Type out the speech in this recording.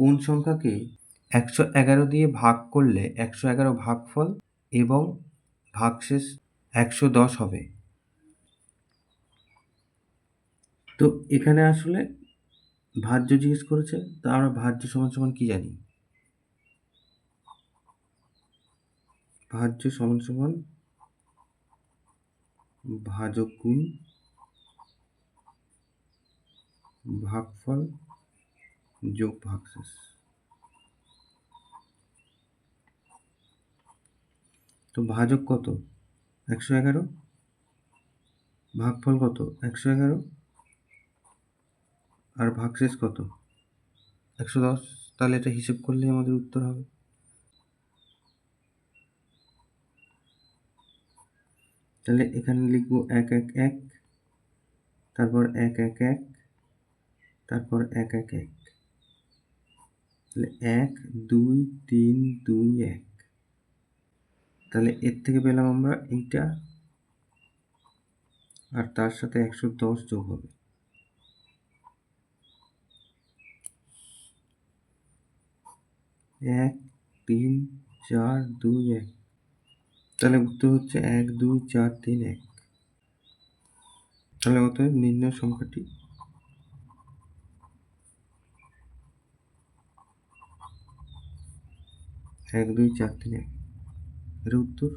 কোন সংখ্যাকে 111 দিয়ে ভাগ করলে 111 ভাগফল এবং ভাগশেষ 110 হবে? তো এখানে আসলে ভাজ্য জিজ্ঞেস করেছে, তা আমরা ভাজ্য সমান সমান কি জানি? ভাজ্য সমান সমান ভাজক গুণ ভাগফল যোগ ভাগশেষ। তো ভাজক কত? 111, ভাগফল কত? 111, আর ভাগশেষ কত? 110। তাহলে এটা হিসেব করলেই আমাদের উত্তর হবে। তাহলে এখানে লিখবো 111, তারপর 111, তারপর 111, তাহলে 1 2 3 2 1। তাহলে এর থেকে পেলাম আমরা এইটা, আর তার সাথে 110 যোগ হবে। এক 3 4 2 1। তাহলে উত্তর হচ্ছে 1 2 4 3 1। তাহলে অতএব নির্ণয় সংখ্যাটি 1 2 4 3 1 এর উত্তর